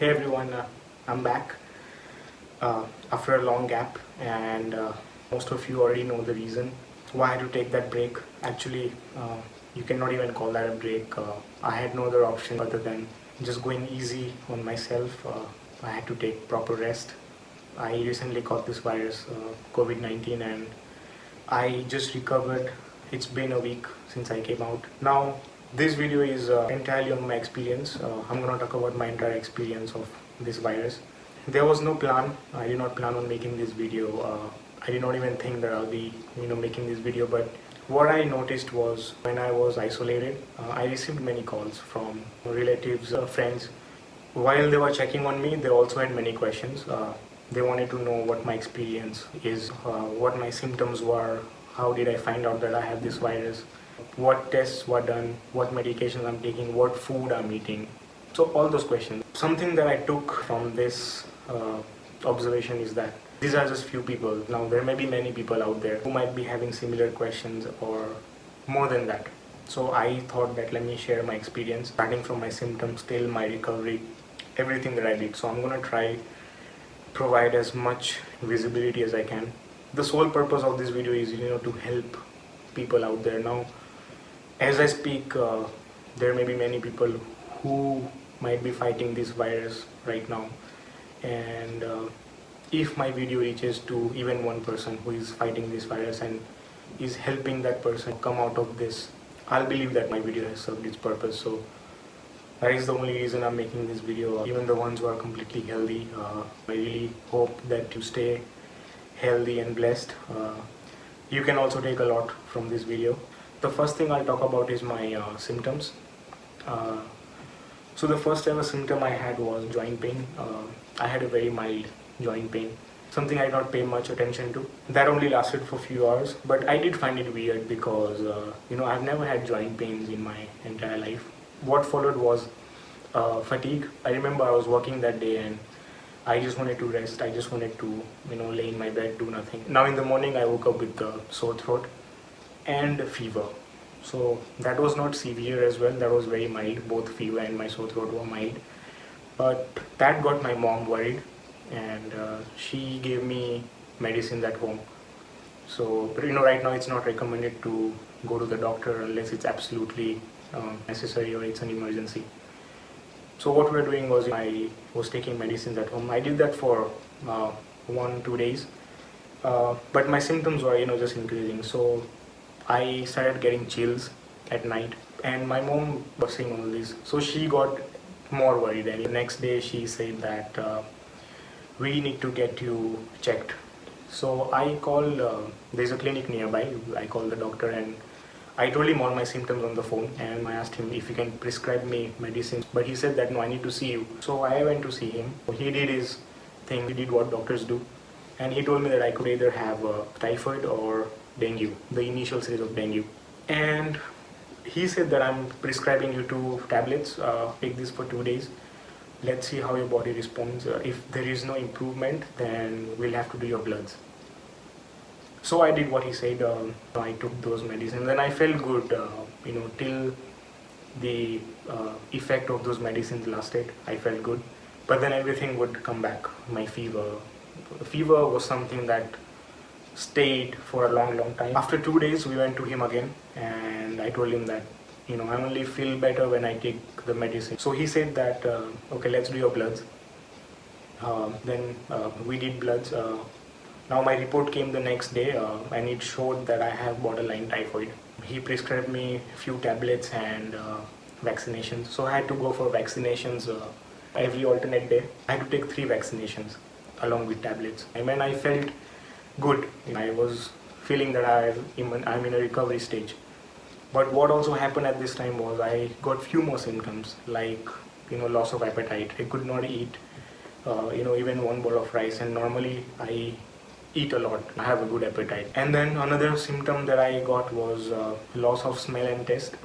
Hey everyone, I'm back after a long gap, and most of you already know the reason why I had to take that break. Actually, you cannot even call that a break. I had no other option other than just going easy on myself. I had to take proper rest. I recently caught this virus, COVID-19, and I just recovered. It's been a week since I came out. Now, this video is entirely on my experience. I'm gonna talk about my entire experience of this virus. There was no plan. I did not plan on making this video. I did not even think that I'll be, making this video. But what I noticed was when I was isolated, I received many calls from relatives, friends. While they were checking on me, they also had many questions. They wanted to know what my experience is, what my symptoms were, how did I find out that I have this virus, what tests were done, what medications I'm taking, what food I'm eating. So all those questions. Something that I took from this observation is that these are just few people. Now there may be many people out there who might be having similar questions or more than that. So I thought that let me share my experience starting from my symptoms till my recovery, everything that I did. So I'm gonna try provide as much visibility as I can. The sole purpose of this video is to help people out there. Now as I speak, there may be many people who might be fighting this virus right now, and if my video reaches to even one person who is fighting this virus and is helping that person come out of this, I'll believe that my video has served its purpose. So that is the only reason I'm making this video. Even the ones who are completely healthy, I really hope that you stay healthy and blessed. You can also take a lot from this video. The first thing I'll talk about is my symptoms. So the first ever symptom I had was joint pain. I had a very mild joint pain, something I did not pay much attention to. That only lasted for a few hours, but I did find it weird because I've never had joint pains in my entire life. What followed was fatigue. I remember I was working that day and I just wanted to rest. I just wanted to lay in my bed, do nothing. Now in the morning I woke up with a sore throat and fever. So that was not severe as well, that was very mild. Both fever and my sore throat were mild. But that got my mom worried, and she gave me medicines at home. So right now it's not recommended to go to the doctor unless it's absolutely necessary or it's an emergency. So what we're doing was I was taking medicines at home. I did that for 1-2 days, but my symptoms were just increasing. So I started getting chills at night, and my mom was seeing all this, so she got more worried. And the next day she said that we need to get you checked. So I called, there's a clinic nearby. I called the doctor and I told him all my symptoms on the phone, and I asked him if he can prescribe me medicine. But he said that no, I need to see you. So I went to see him. He did his thing, he did what doctors do, and he told me that I could either have typhoid or dengue, the initial stage of dengue. And he said that I'm prescribing you 2 tablets, take this for 2 days. Let's see how your body responds. If there is no improvement, then we'll have to do your bloods. So I did what he said. I took those medicines and I felt good, till the effect of those medicines lasted. I felt good, but then everything would come back. My fever was something that stayed for a long time. After 2 days we went to him again, and I told him that I only feel better when I take the medicine. So he said that okay, let's do your bloods. Then we did bloods. Now my report came the next day, and it showed that I have borderline typhoid. He prescribed me a few tablets and vaccinations. So I had to go for vaccinations every alternate day. I had to take 3 vaccinations along with tablets. And when I felt good, I was feeling that I'm in a recovery stage. But what also happened at this time was I got few more symptoms, like loss of appetite. I could not eat even one bowl of rice, and normally I eat a lot. I have a good appetite. And then another symptom that I got was loss of smell and taste.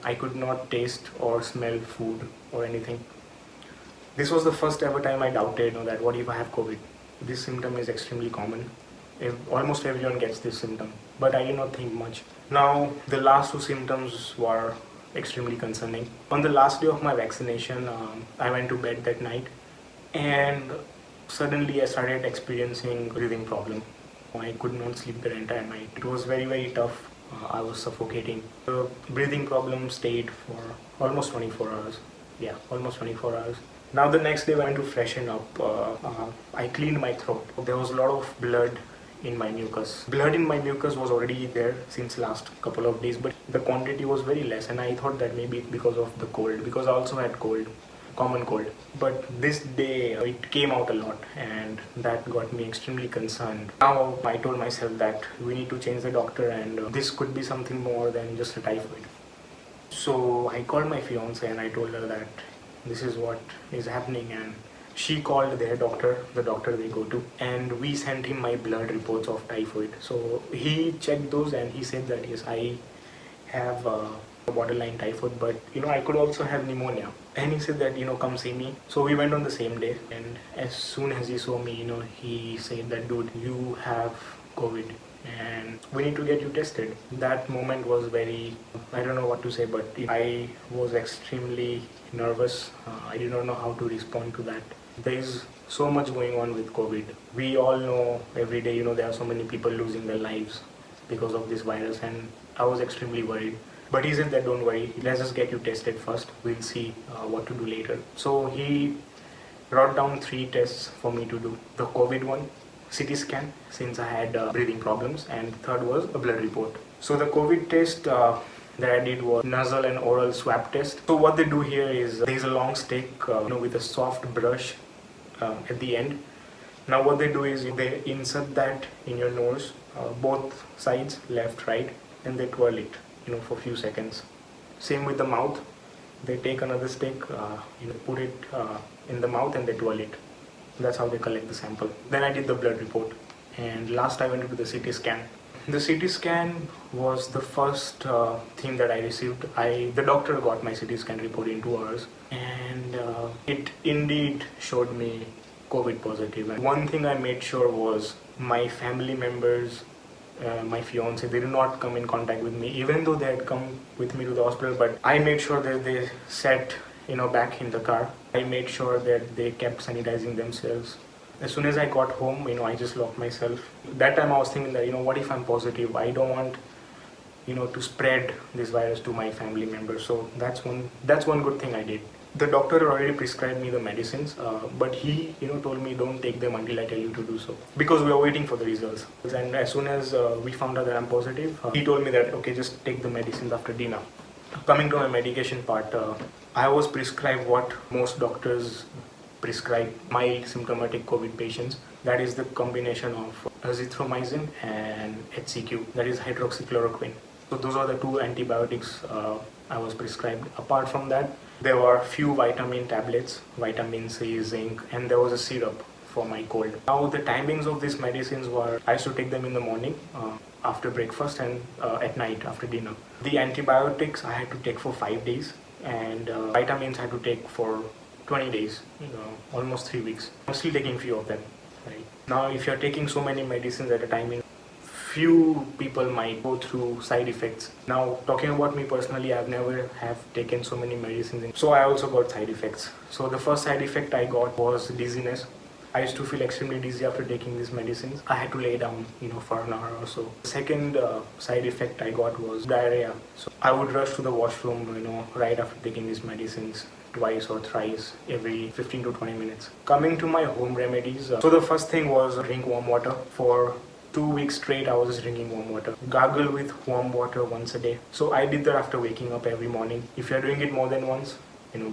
I could not taste or smell food or anything. This was the first ever time I doubted that what if I have COVID. This symptom is extremely common. Almost everyone gets this symptom, but I did not think much. Now the last 2 symptoms were extremely concerning. On the last day of my vaccination, I went to bed that night and suddenly I started experiencing breathing problem. I could not sleep the entire night. It was very, very tough. I was suffocating. The breathing problem stayed for almost 24 hours. Yeah, almost 24 hours. Now the next day I went to freshen up. I cleaned my throat. There was a lot of blood in my mucus. Blood in my mucus was already there since last couple of days, but the quantity was very less, and I thought that maybe it's because of the cold, because I also had cold, common cold. But this day it came out a lot, and that got me extremely concerned. Now I told myself that we need to change the doctor, and this could be something more than just a typhoid. So I called my fiance and I told her that this is what is happening, and she called their doctor, the doctor they go to, and we sent him my blood reports of typhoid. So he checked those and he said that yes, I have borderline typhoid, but I could also have pneumonia. And he said that come see me. So we went on the same day, and as soon as he saw me, he said that dude, you have COVID and we need to get you tested. That moment was very, I don't know what to say, but I was extremely nervous. I did not know how to respond to that. There is so much going on with COVID. We all know every day, there are so many people losing their lives because of this virus, and I was extremely worried. But he said that don't worry, let's just get you tested first. We'll see what to do later. So he wrote down 3 tests for me to do. The COVID one, CT scan, since I had breathing problems, and third was a blood report. So the COVID test that I did was nasal and oral swab test. So what they do here is there's a long stick with a soft brush at the end. Now what they do is they insert that in your nose, both sides, left, right, and they twirl it for a few seconds. Same with the mouth. They take another stick, put it in the mouth and they twirl it. That's how they collect the sample. Then I did the blood report, and last I went to do the CT scan. The CT scan was the first thing that I received. The doctor got my CT scan report in 2 hours, and it indeed showed me COVID positive. And one thing I made sure was my family members, my fiance, they did not come in contact with me, even though they had come with me to the hospital. But I made sure that they sat back in the car. I made sure that they kept sanitizing themselves. As soon as I got home, I just locked myself. That time I was thinking that, what if I'm positive? I don't want, to spread this virus to my family members. So that's one good thing I did. The doctor already prescribed me the medicines, but he, told me don't take them until I tell you to do so, because we are waiting for the results. And as soon as we found out that I'm positive, he told me that, okay, just take the medicines after dinner. Coming to my medication part, I was prescribed what most doctors prescribe mild symptomatic COVID patients. That is the combination of azithromycin and HCQ, that is hydroxychloroquine. So those are the 2 antibiotics I was prescribed. Apart from that, there were few vitamin tablets, vitamin C, zinc, and there was a syrup for my cold. Now the timings of these medicines were, I used to take them in the morning after breakfast and at night after dinner. The antibiotics I had to take for 5 days, and vitamins I had to take for 20 days, almost 3 weeks. I'm still taking few of them. Right now, if you're taking so many medicines at a time, few people might go through side effects. Now, talking about me personally, I've never have taken so many medicines, so I also got side effects. So the first side effect I got was dizziness. I used to feel extremely dizzy after taking these medicines. I had to lay down, for an hour or so. The second side effect I got was diarrhea. So I would rush to the washroom, right after taking these medicines, twice or thrice every 15 to 20 minutes. Coming to my home remedies, so the first thing was drink warm water. For 2 weeks straight, I was just drinking warm water. Gargle with warm water once a day. So I did that after waking up every morning. If you're doing it more than once,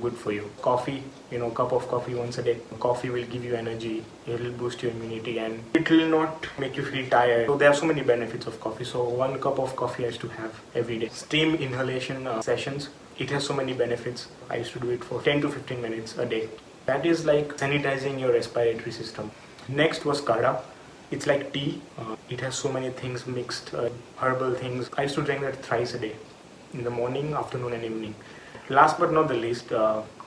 good for you. Coffee, cup of coffee once a day. Coffee will give you energy, it will boost your immunity, and it will not make you feel tired. So there are so many benefits of coffee. So 1 cup of coffee I used to have every day. Steam inhalation sessions, it has so many benefits. I used to do it for 10 to 15 minutes a day. That is like sanitizing your respiratory system. Next was Kada. It's like tea. It has so many things mixed, herbal things. I used to drink that thrice a day, in the morning, afternoon and evening. Last but not the least,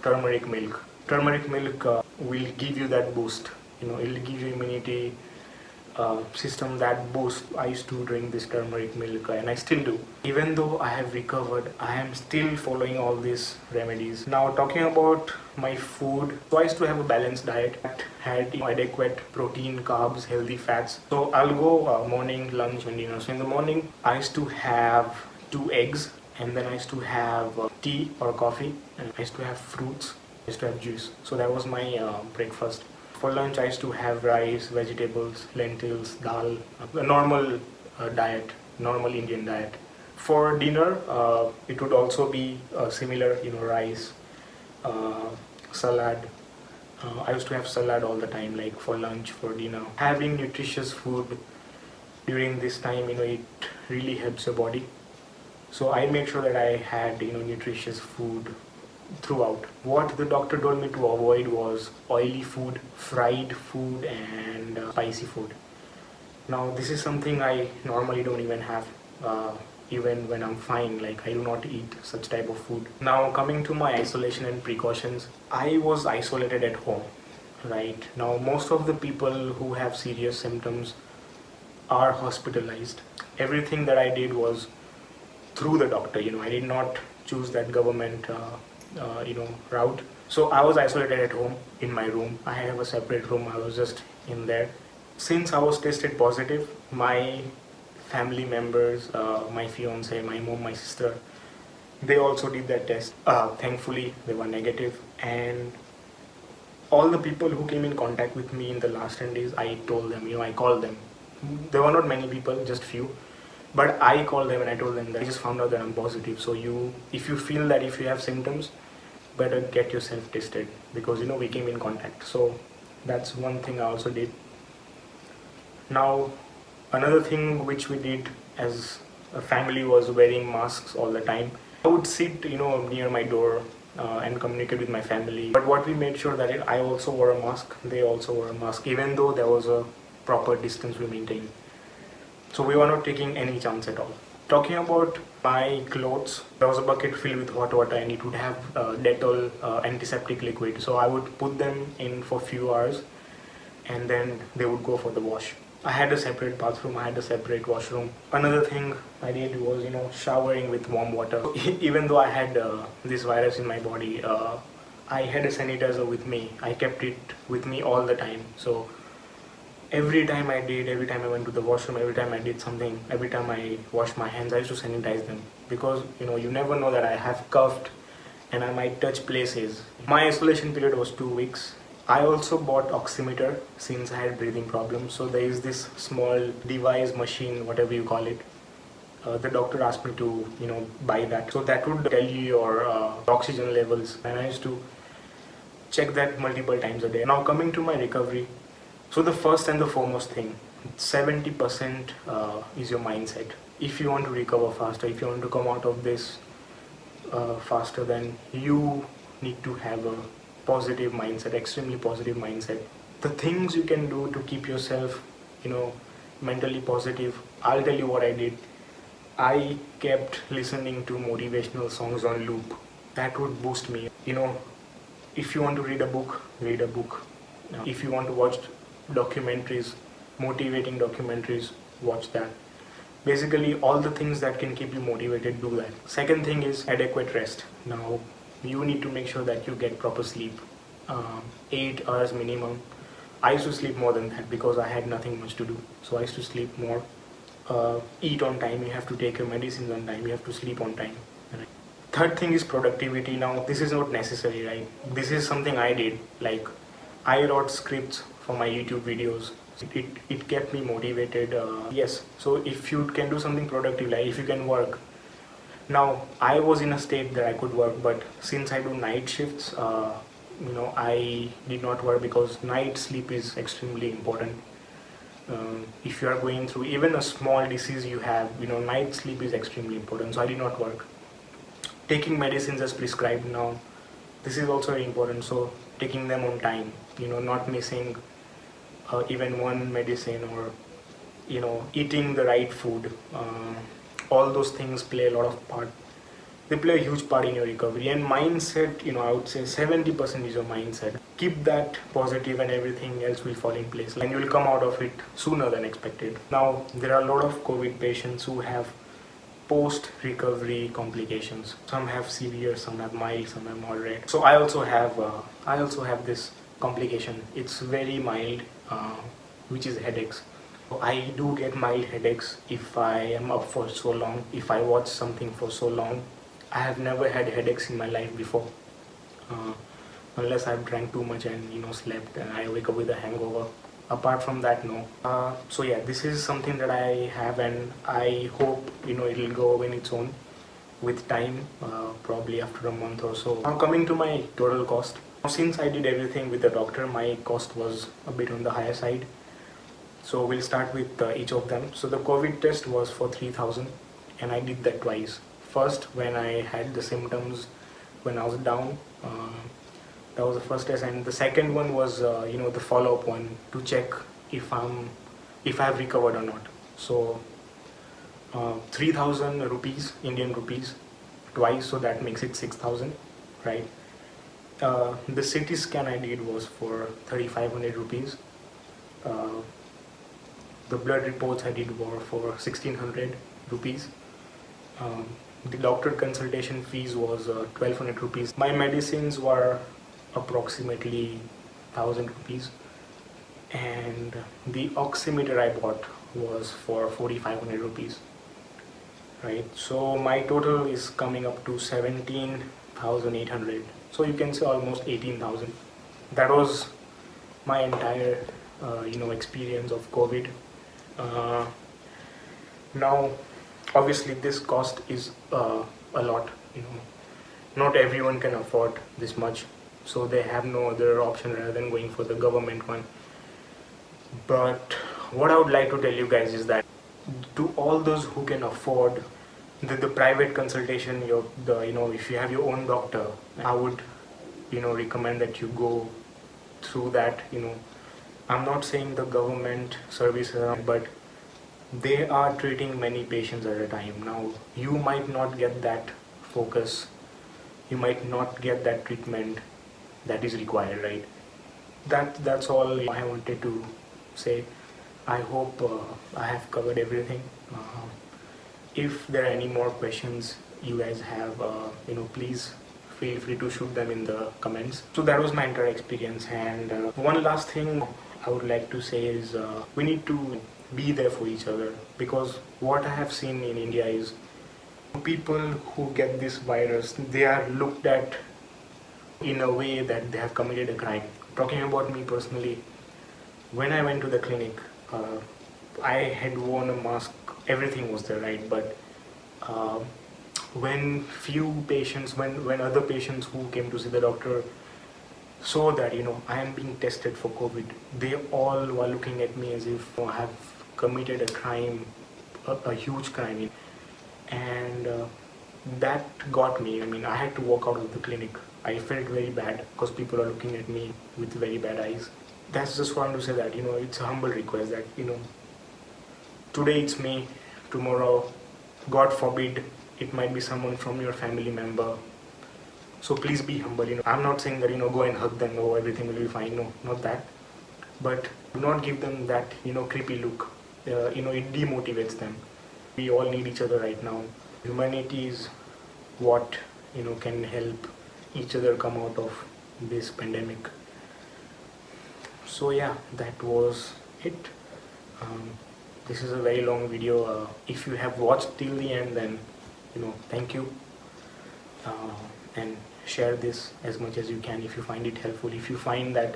turmeric milk. Turmeric milk will give you that boost. It will give you immunity. system, that boost. I used to drink this turmeric milk, and I still do. Even though I have recovered, I am still following all these remedies. Now, talking about my food, so I used to have a balanced diet that had adequate protein, carbs, healthy fats. So I'll go morning, lunch, and dinner. So in the morning, I used to have 2 eggs, and then I used to have tea or coffee, and I used to have fruits, I used to have juice. So that was my breakfast. For lunch, I used to have rice, vegetables, lentils, dal, a normal diet, normal Indian diet. For dinner, it would also be similar, rice, salad. I used to have salad all the time, like for lunch, for dinner. Having nutritious food during this time, it really helps your body. So I make sure that I had, nutritious food throughout. What the doctor told me to avoid was oily food, fried food, and spicy food. Now, this is something I normally don't even have, even when I'm fine. Like, I do not eat such type of food. Now, coming to my isolation and precautions, I was isolated at home, right? Now, most of the people who have serious symptoms are hospitalized. Everything that I did was through the doctor. I did not choose that government route. So I was isolated at home in my room. I have a separate room. I was just in there. Since I was tested positive, my family members, my fiance, my mom, my sister, they also did that test. Thankfully, they were negative. And all the people who came in contact with me in the last 10 days, I told them, I called them. There were not many people, just few. But I called them and I told them that I just found out that I'm positive. So if you feel that if you have symptoms, better get yourself tested, because we came in contact. So that's one thing I also did. Now, another thing which we did as a family was wearing masks all the time. I would sit, near my door and communicate with my family. But what we made sure that I also wore a mask, they also wore a mask, even though there was a proper distance we maintained. So we were not taking any chance at all. Talking about my clothes, there was a bucket filled with hot water, and it would have Dettol antiseptic liquid. So I would put them in for few hours, and then they would go for the wash. I had a separate bathroom, I had a separate washroom. Another thing I did was, showering with warm water. Even though I had this virus in my body, I had a sanitizer with me. I kept it with me all the time. So every time I went to the washroom, every time I did something, every time I washed my hands, I used to sanitize them. Because, you never know that I have coughed and I might touch places. My isolation period was 2 weeks. I also bought oximeter since I had breathing problems. So there is this small device, machine, whatever you call it. The doctor asked me to, buy that. So that would tell you your oxygen levels. And I used to check that multiple times a day. Now coming to my recovery. So the first and the foremost thing, 70% is your mindset. If you want to recover faster, if you want to come out of this faster, then you need to have a positive mindset, extremely positive mindset. The things you can do to keep yourself, mentally positive, I'll tell you what I did. I kept listening to motivational songs on loop. That would boost me. If you want to read a book, read a book. If you want to watch documentaries, motivating documentaries, watch that. Basically, all the things that can keep you motivated, do that. Second thing is adequate rest. Now, you need to make sure that you get proper sleep. 8 hours minimum. I used to sleep more than that because I had nothing much to do. So I used to sleep more. Eat on time. You have to take your medicines on time. You have to sleep on time. Third thing is productivity. Now, this is not necessary, right? This is something I did. Like, I wrote scripts for my YouTube videos. It kept me motivated. Yes, so if you can do something productive, like if you can work. Now, I was in a state that I could work, but since I do night shifts, I did not work because night sleep is extremely important. If you are going through even a small disease you have, night sleep is extremely important. So I did not work. Taking medicines as prescribed now, this is also very important. So taking them on time, not missing even one medicine, or eating the right food. All those things play a lot of part. they play a huge part in your recovery. And mindset, I would say 70% is your mindset. Keep that positive and everything else will fall in place, and you will come out of it sooner than expected. Now, there are a lot of COVID patients who have post-recovery complications. Some have severe, some have mild, some have moderate. So I also have this complication. It's very mild, which is headaches. I do get mild headaches if I am up for so long, if I watch something for so long. I have never had headaches in my life before, uh, unless I've drank too much and slept and I wake up with a hangover. Apart from that, no. So yeah, this is something that I have, and I hope it'll go away on its own with time, probably after a month or so. Now coming to my total cost. Since I did everything with the doctor, my cost was a bit on the higher side. So we'll start with each of them. So the COVID test was for 3,000, and I did that twice. First, when I had the symptoms, when I was down, that was the first test, and the second one was the follow-up one to check if I have recovered or not. So 3,000 rupees, Indian rupees, twice, so that makes it 6,000, right? The CT scan I did was for 3,500 rupees. The blood reports I did were for 1,600 rupees. The doctor consultation fees was 1,200 rupees. My medicines were approximately 1,000 rupees, and the oximeter I bought was for 4,500 rupees, right? So my total is coming up to 17,800. So you can say almost 18,000. That was my entire experience of COVID. Now obviously this cost is a lot. Not everyone can afford this much, so they have no other option rather than going for the government one. But what I would like to tell you guys is that to all those who can afford the private consultation, if you have your own doctor, I would recommend that you go through that. I'm not saying the government services, but they are treating many patients at a time. Now you might not get that focus, you might not get that treatment that is required, right? That's all I wanted to say. I hope I have covered everything. If there are any more questions you guys have, please feel free to shoot them in the comments. So that was my entire experience, and one last thing I would like to say is we need to be there for each other, because what I have seen in India is people who get this virus, they are looked at in a way that they have committed a crime. Talking about me personally, when I went to the clinic, I had worn a mask, everything was there, right? But when other patients who came to see the doctor saw that I am being tested for COVID, they all were looking at me as if I have committed a crime, a huge crime, and that got me. I had to walk out of the clinic. I felt very bad because people are looking at me with very bad eyes. That's just what I want to say, that it's a humble request that today it's me, tomorrow, God forbid, it might be someone from your family member. So please be humble. I'm not saying that go and hug them, oh everything will be fine. No, not that. But do not give them that creepy look. It demotivates them. We all need each other right now. Humanity is what can help each other come out of this pandemic. So yeah, that was it. This is a very long video. If you have watched till the end, then thank you, and share this as much as you can if you find it helpful. If you find that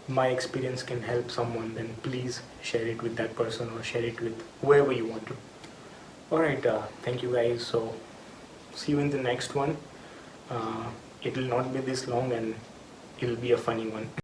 my experience can help someone, then please share it with that person or share it with whoever you want to. Alright, thank you guys. So see you in the next one. It will not be this long, and it will be a funny one.